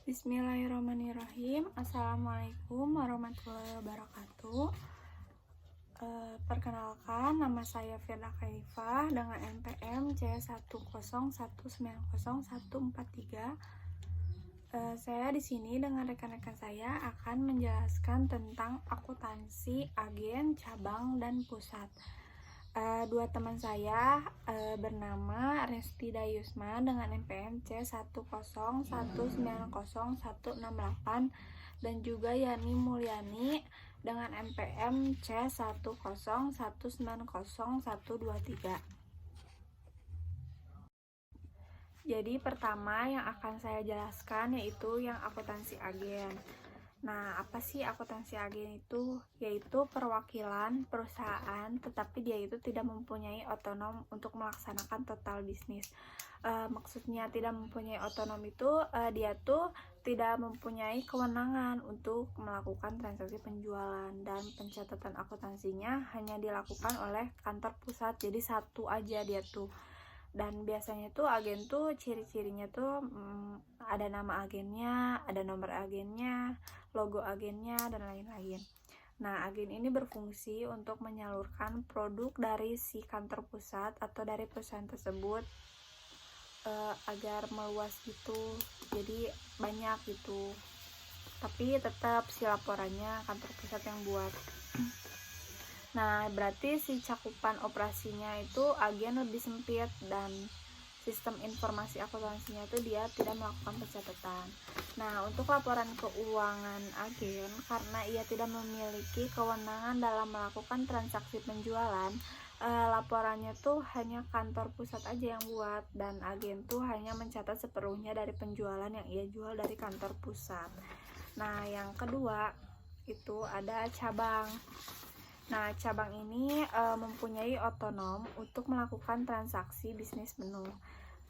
Bismillahirrahmanirrahim. Assalamualaikum warahmatullahi wabarakatuh. Perkenalkan, nama saya Firda Khaifah dengan NPM C10190143. Saya di sini dengan rekan-rekan saya akan menjelaskan tentang akuntansi, agen, cabang, dan pusat. Dua teman saya bernama Resti Dayusma dengan NPM C10190168 dan juga Yani Mulyani dengan NPM C10190123. Jadi pertama yang akan saya jelaskan yaitu yang akuntansi agen. Nah, apa sih akuntansi agen itu? Yaitu perwakilan perusahaan, tetapi dia itu tidak mempunyai otonom untuk melaksanakan total bisnis. Maksudnya tidak mempunyai otonom itu, dia tuh tidak mempunyai kewenangan untuk melakukan transaksi penjualan, dan pencatatan akuntansinya hanya dilakukan oleh kantor pusat. Jadi satu aja dia tuh. Dan biasanya tuh agen tuh ciri-cirinya tuh ada nama agennya, ada nomor agennya, logo agennya, dan lain-lain. Nah, agen ini berfungsi untuk menyalurkan produk dari si kantor pusat atau dari perusahaan tersebut agar meluas gitu, jadi banyak gitu. Tapi tetap si laporannya kantor pusat yang buat. Nah, berarti si cakupan operasinya itu agen lebih sempit, dan sistem informasi akuntansinya itu dia tidak melakukan pencatatan. Nah, untuk laporan keuangan agen, karena ia tidak memiliki kewenangan dalam melakukan transaksi penjualan, laporannya tuh hanya kantor pusat aja yang buat, dan agen tuh hanya mencatat sepenuhnya dari penjualan yang ia jual dari kantor pusat. Nah, yang kedua itu ada cabang. Nah, cabang ini mempunyai otonom untuk melakukan transaksi bisnis penuh.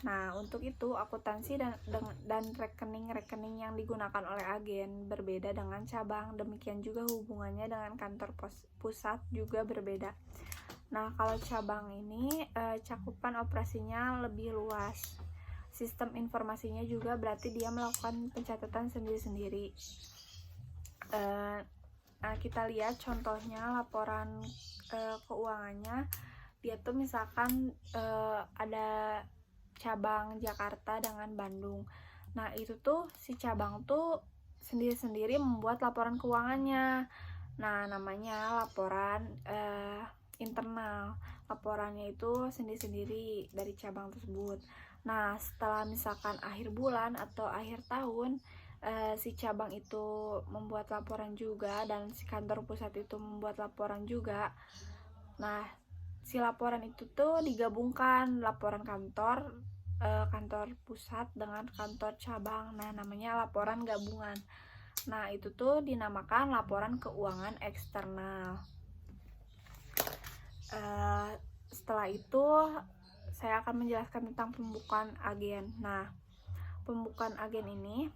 Nah, untuk itu akuntansi dan rekening-rekening yang digunakan oleh agen berbeda dengan cabang. Demikian juga hubungannya dengan kantor pusat juga berbeda. Nah, kalau cabang ini cakupan operasinya lebih luas. Sistem informasinya juga berarti dia melakukan pencatatan sendiri-sendiri. Nah, kita lihat contohnya laporan keuangannya. Dia tuh misalkan ada cabang Jakarta dengan Bandung. Nah, itu tuh si cabang tuh sendiri-sendiri membuat laporan keuangannya. Nah, namanya laporan internal. Laporannya itu sendiri-sendiri dari cabang tersebut. Nah, setelah misalkan akhir bulan atau akhir tahun, si cabang itu membuat laporan juga, dan si kantor pusat itu membuat laporan juga. Nah, si laporan itu tuh digabungkan, laporan kantor pusat dengan kantor cabang. Nah, namanya laporan gabungan. Nah, itu tuh dinamakan laporan keuangan eksternal. Setelah itu saya akan menjelaskan tentang pembukuan agen. Nah, pembukuan agen ini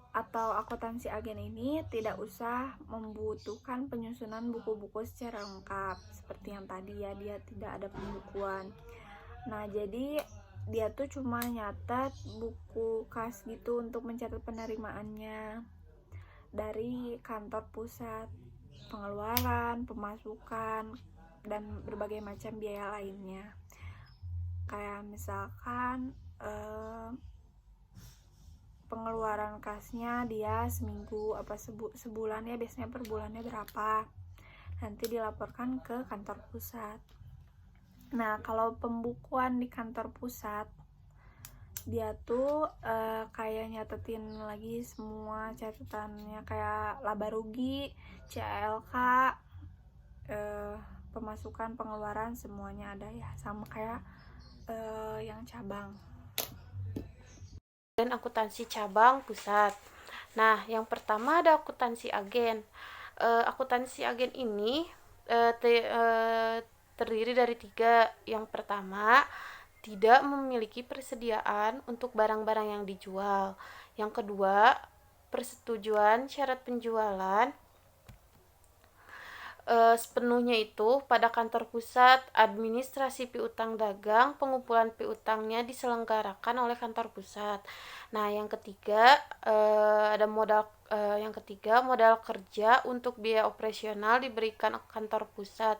atau akuntansi agen ini tidak usah membutuhkan penyusunan buku-buku secara lengkap seperti yang tadi ya, dia tidak ada pembukuan. Nah, jadi dia tuh cuma nyatet buku kas gitu untuk mencatat penerimaannya dari kantor pusat, pengeluaran, pemasukan, dan berbagai macam biaya lainnya. Kayak misalkan pengeluaran kasnya dia seminggu apa sebulan ya, biasanya per bulannya berapa, nanti dilaporkan ke kantor pusat. Nah, kalau pembukuan di kantor pusat, dia tuh kayak nyatetin lagi semua catatannya, kayak laba rugi, CLK, pemasukan, pengeluaran, semuanya ada ya, sama kayak yang cabang. Dan akuntansi cabang pusat. Nah, yang pertama ada akuntansi agen. Akuntansi agen ini terdiri dari 3. Yang pertama, tidak memiliki persediaan untuk barang-barang yang dijual. Yang kedua, persetujuan syarat penjualan. sepenuhnya itu pada kantor pusat. Administrasi piutang dagang, pengumpulan piutangnya diselenggarakan oleh kantor pusat. Nah, yang ketiga modal kerja untuk biaya operasional diberikan kantor pusat.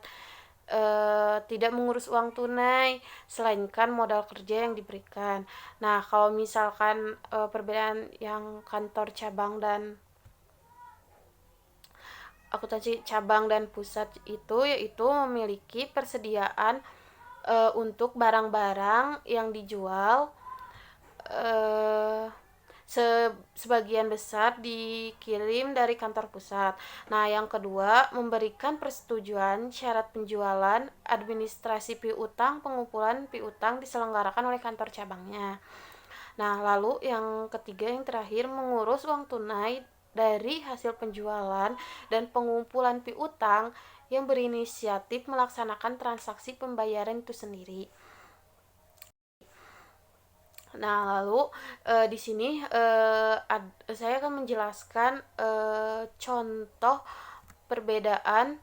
Tidak mengurus uang tunai, selainkan modal kerja yang diberikan. Nah, kalau misalkan perbedaan yang kantor cabang dan akuntansi cabang dan pusat itu yaitu memiliki persediaan untuk barang-barang yang dijual, sebagian besar dikirim dari kantor pusat. Nah, yang kedua, memberikan persetujuan syarat penjualan, administrasi piutang, pengumpulan piutang diselenggarakan oleh kantor cabangnya. Nah, lalu yang ketiga, yang terakhir, mengurus uang tunai dari hasil penjualan dan pengumpulan piutang yang berinisiatif melaksanakan transaksi pembayaran itu sendiri. Nah, lalu di sini saya akan menjelaskan contoh perbedaan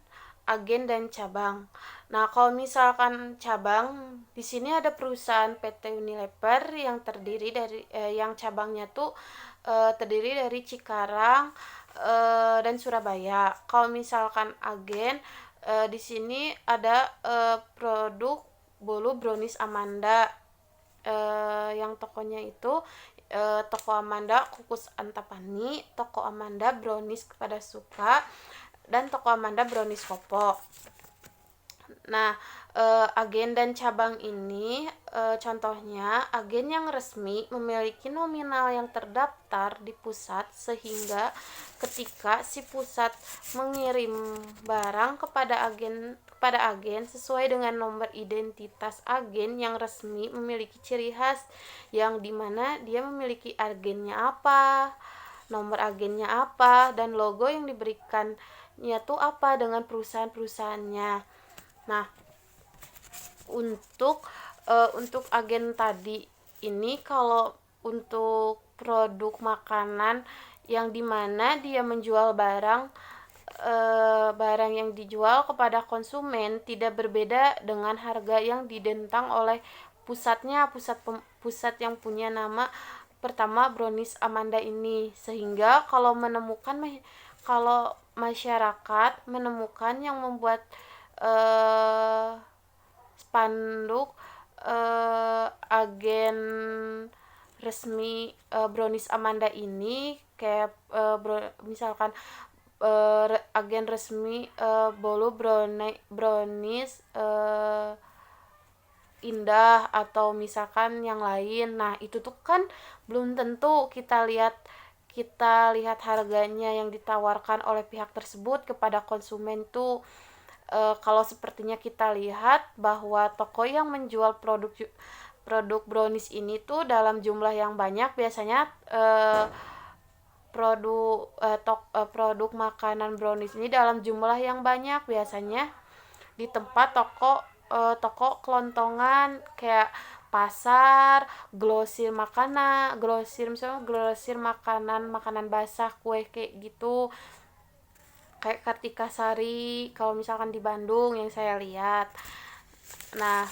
agen dan cabang. Nah, kalau misalkan cabang, di sini ada perusahaan PT Unilever yang terdiri dari yang cabangnya tuh terdiri dari Cikarang dan Surabaya. Kalau misalkan agen, di sini ada produk bolu brownies Amanda, yang tokonya itu toko Amanda Kukus Antapani, toko Amanda Brownies Kepada Suka, dan toko Amanda Brownies Kopo. Nah, agen dan cabang ini contohnya, agen yang resmi memiliki nominal yang terdaftar di pusat, sehingga ketika si pusat mengirim barang kepada agen sesuai dengan nomor identitas agen yang resmi memiliki ciri khas yang dimana dia memiliki agennya apa, nomor agennya apa, dan logo yang diberikannya tuh apa dengan perusahaan-perusahaannya. Nah, untuk agen tadi ini, kalau untuk produk makanan yang dimana dia menjual barang yang dijual kepada konsumen tidak berbeda dengan harga yang didentang oleh pusat yang punya nama pertama Brownies Amanda ini, sehingga kalau masyarakat menemukan yang membuat spanduk agen resmi Brownies Amanda ini, kayak misalkan agen resmi bolu brownies Indah atau misalkan yang lain. Nah, itu tuh kan belum tentu kita lihat harganya yang ditawarkan oleh pihak tersebut kepada konsumen tuh. Kalau sepertinya kita lihat bahwa toko yang menjual produk brownies ini tuh dalam jumlah yang banyak, biasanya produk makanan brownies ini dalam jumlah yang banyak biasanya di tempat toko kelontongan kayak pasar, misalnya grosir makanan basah, kue kayak gitu, kayak Kartika Sari kalau misalkan di Bandung yang saya lihat. Nah,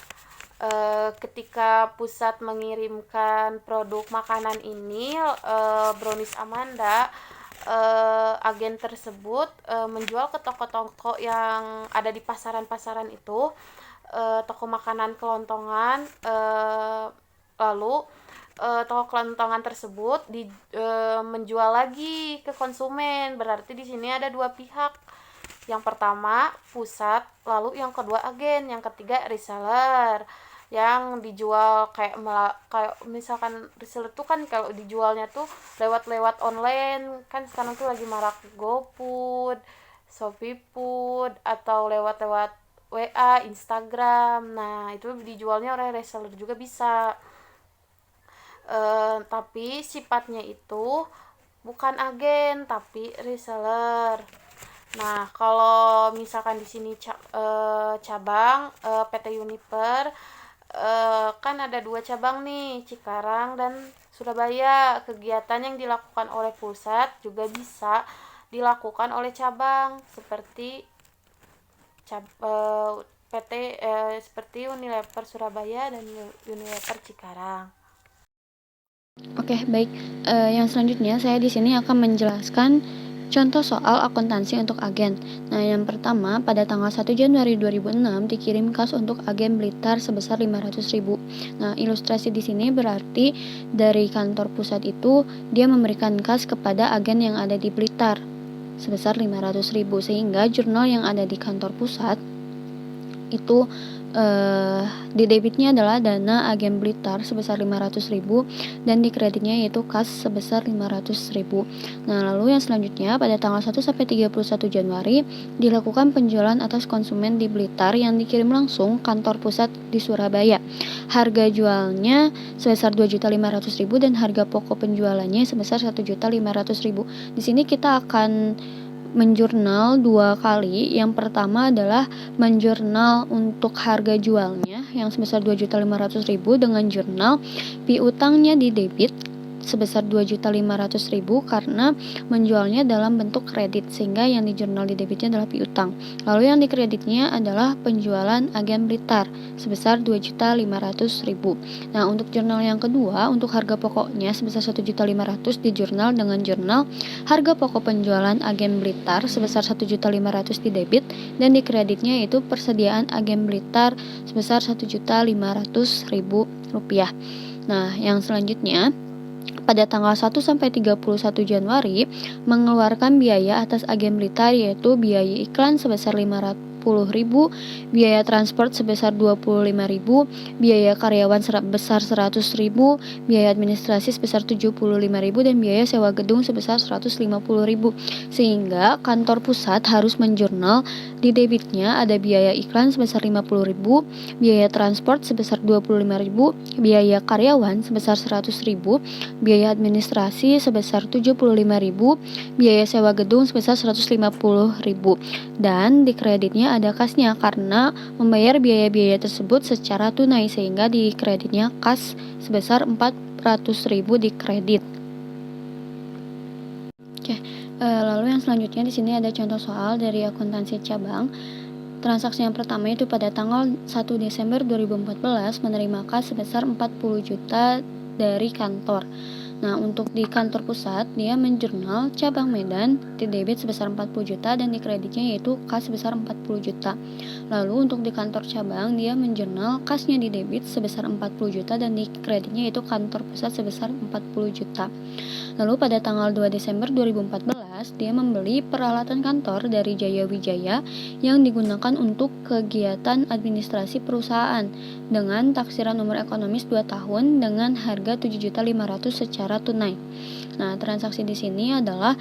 ketika pusat mengirimkan produk makanan ini, Brownies Amanda, agen tersebut menjual ke toko-toko yang ada di pasaran-pasaran itu, toko makanan kelontongan, lalu toko kelontongan tersebut menjual lagi ke konsumen. Berarti di sini ada dua pihak. Yang pertama pusat, lalu yang kedua agen, yang ketiga reseller. Yang dijual kayak misalkan reseller tuh kan kalau dijualnya tuh lewat online, kan sekarang tuh lagi marak GoFood, ShopeeFood, atau lewat WA, Instagram. Nah, itu dijualnya oleh reseller juga bisa. Tapi sifatnya itu bukan agen tapi reseller. Nah, kalau misalkan di sini cabang PT Unilever, kan ada dua cabang nih, Cikarang dan Surabaya. Kegiatan yang dilakukan oleh pusat juga bisa dilakukan oleh cabang, seperti PT seperti Unilever Surabaya dan Unilever Cikarang. Oke, baik. Yang selanjutnya saya di sini akan menjelaskan contoh soal akuntansi untuk agen. Nah, yang pertama, pada tanggal 1 Januari 2006 dikirim kas untuk agen Blitar sebesar 500.000. Nah, ilustrasi di sini berarti dari kantor pusat itu dia memberikan kas kepada agen yang ada di Blitar sebesar 500.000, sehingga jurnal yang ada di kantor pusat itu di debitnya adalah dana agen Blitar sebesar 500.000 dan di kreditnya yaitu kas sebesar 500.000. Nah, lalu yang selanjutnya pada tanggal 1 sampai 31 Januari dilakukan penjualan atas konsumen di Blitar yang dikirim langsung kantor pusat di Surabaya. Harga jualnya sebesar 2.500.000 dan harga pokok penjualannya sebesar 1.500.000. Di sini kita akan menjurnal dua kali. Yang pertama adalah menjurnal untuk harga jualnya yang sebesar 2.500.000 dengan jurnal piutangnya di debit sebesar 2.500.000 karena menjualnya dalam bentuk kredit, sehingga yang di jurnal di debitnya adalah piutang. Lalu yang di kreditnya adalah penjualan agen Blitar sebesar 2.500.000. Nah, untuk jurnal yang kedua, untuk harga pokoknya sebesar 1.500.000 di jurnal dengan jurnal harga pokok penjualan agen Blitar sebesar 1.500.000 di debit dan di kreditnya yaitu persediaan agen Blitar sebesar 1.500.000 rupiah. Nah, yang selanjutnya pada tanggal 1 sampai 31 Januari mengeluarkan biaya atas agen Blitar, yaitu biaya iklan sebesar 500.000, biaya transport sebesar 25.000, biaya karyawan sebesar 100.000, biaya administrasi sebesar 75.000 dan biaya sewa gedung sebesar 150.000. Sehingga kantor pusat harus menjurnal di debitnya ada biaya iklan sebesar 50.000, biaya transport sebesar 25.000, biaya karyawan sebesar 100.000, biaya administrasi sebesar 75.000, biaya sewa gedung sebesar 150.000, dan di kreditnya ada kasnya karena membayar biaya-biaya tersebut secara tunai, sehingga di kreditnya kas sebesar 400.000 di kredit. Oke, lalu yang selanjutnya di sini ada contoh soal dari akuntansi cabang. Transaksi yang pertama itu pada tanggal 1 Desember 2014 menerima kas sebesar 40 juta dari kantor. Nah, untuk di kantor pusat dia menjurnal cabang Medan di debit sebesar 40 juta dan di kreditnya yaitu kas sebesar 40 juta. Lalu untuk di kantor cabang dia menjurnal kasnya di debit sebesar 40 juta dan di kreditnya yaitu kantor pusat sebesar 40 juta. Lalu pada tanggal 2 Desember 2014 dia membeli peralatan kantor dari Jaya Wijaya yang digunakan untuk kegiatan administrasi perusahaan dengan taksiran nomor ekonomis 2 tahun dengan harga 7.500.000 secara tunai. Nah, transaksi di sini adalah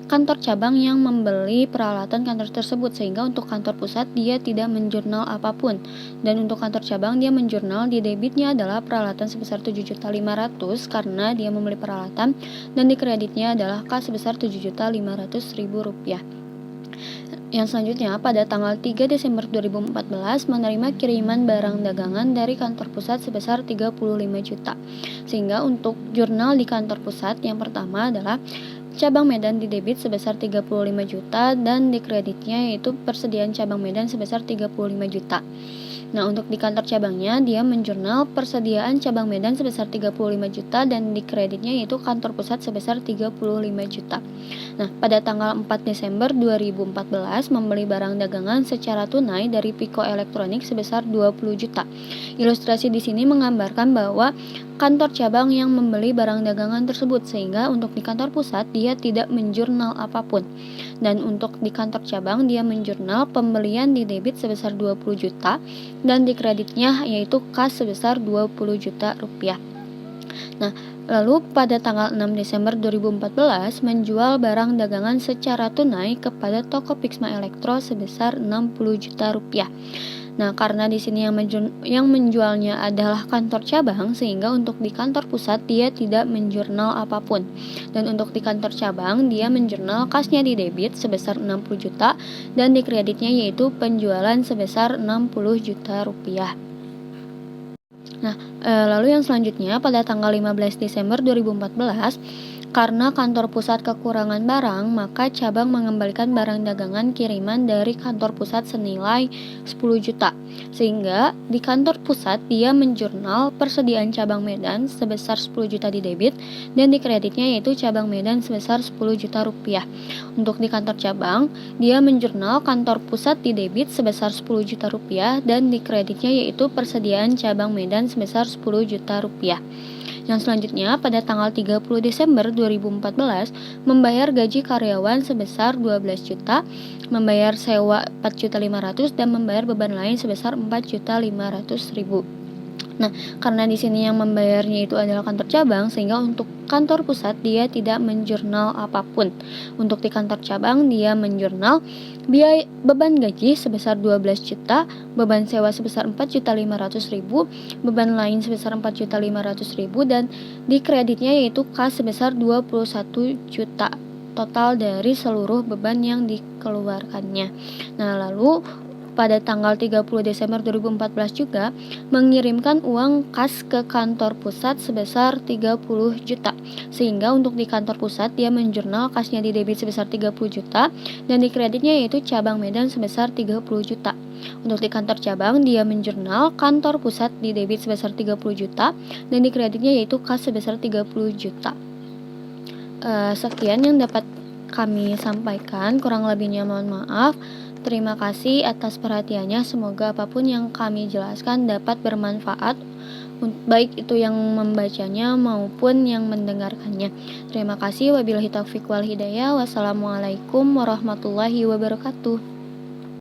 kantor cabang yang membeli peralatan kantor tersebut, sehingga untuk kantor pusat dia tidak menjurnal apapun. Dan untuk kantor cabang dia menjurnal di debitnya adalah peralatan sebesar 7.500.000 karena dia membeli peralatan, dan di kreditnya adalah kas sebesar 7.500.000 rupiah. Yang selanjutnya pada tanggal 3 Desember 2014 menerima kiriman barang dagangan dari kantor pusat sebesar 35 juta. Sehingga untuk jurnal di kantor pusat yang pertama adalah cabang Medan di debit sebesar 35 juta dan di kreditnya yaitu persediaan cabang Medan sebesar 35 juta. Nah, untuk di kantor cabangnya dia menjurnal persediaan cabang Medan sebesar 35 juta dan di kreditnya yaitu kantor pusat sebesar 35 juta. Nah, pada tanggal 4 Desember 2014 membeli barang dagangan secara tunai dari Pico Elektronik sebesar 20 juta. Ilustrasi di sini menggambarkan bahwa kantor cabang yang membeli barang dagangan tersebut, sehingga untuk di kantor pusat dia tidak menjurnal apapun. Dan untuk di kantor cabang dia menjurnal pembelian di debit sebesar 20 juta dan di kreditnya yaitu kas sebesar 20 juta rupiah. Nah, lalu pada tanggal 6 Desember 2014 menjual barang dagangan secara tunai kepada toko Pixma Elektro sebesar 60 juta rupiah. Nah, karena di sini yang menjualnya adalah kantor cabang, sehingga untuk di kantor pusat dia tidak menjurnal apapun. Dan untuk di kantor cabang dia menjurnal kasnya di debit sebesar 60 juta dan di kreditnya yaitu penjualan sebesar 60 juta rupiah. Nah, lalu yang selanjutnya pada tanggal 15 Desember 2014 Karena kantor pusat kekurangan barang, maka cabang mengembalikan barang dagangan kiriman dari kantor pusat senilai 10 juta. Sehingga di kantor pusat dia menjurnal persediaan cabang Medan sebesar 10 juta di debit dan di kreditnya yaitu cabang Medan sebesar 10 juta rupiah. Untuk di kantor cabang, dia menjurnal kantor pusat di debit sebesar 10 juta rupiah dan di kreditnya yaitu persediaan cabang Medan sebesar 10 juta rupiah. Yang selanjutnya, pada tanggal 30 Desember 2014, membayar gaji karyawan sebesar 12 juta, membayar sewa 4.500.000 dan membayar beban lain sebesar 4.500.000. Nah, karena di sini yang membayarnya itu adalah kantor cabang, sehingga untuk kantor pusat dia tidak menjurnal apapun. Untuk di kantor cabang dia menjurnal biaya beban gaji sebesar 12 juta, beban sewa sebesar 4.500.000, beban lain sebesar 4.500.000 dan di kreditnya yaitu kas sebesar 21 juta total dari seluruh beban yang dikeluarkannya. Nah, lalu pada tanggal 30 Desember 2014 juga mengirimkan uang kas ke kantor pusat sebesar 30 juta. Sehingga untuk di kantor pusat dia menjurnal kasnya di debit sebesar 30 juta dan di kreditnya yaitu cabang Medan sebesar 30 juta. Untuk di kantor cabang dia menjurnal kantor pusat di debit sebesar 30 juta dan di kreditnya yaitu kas sebesar 30 juta. Sekian yang dapat kami sampaikan, kurang lebihnya mohon maaf. Terima kasih atas perhatiannya. Semoga apapun yang kami jelaskan dapat bermanfaat, baik itu yang membacanya maupun yang mendengarkannya. Terima kasih. Wabillahi taufiq wal hidayah. Wassalamualaikum warahmatullahi wabarakatuh.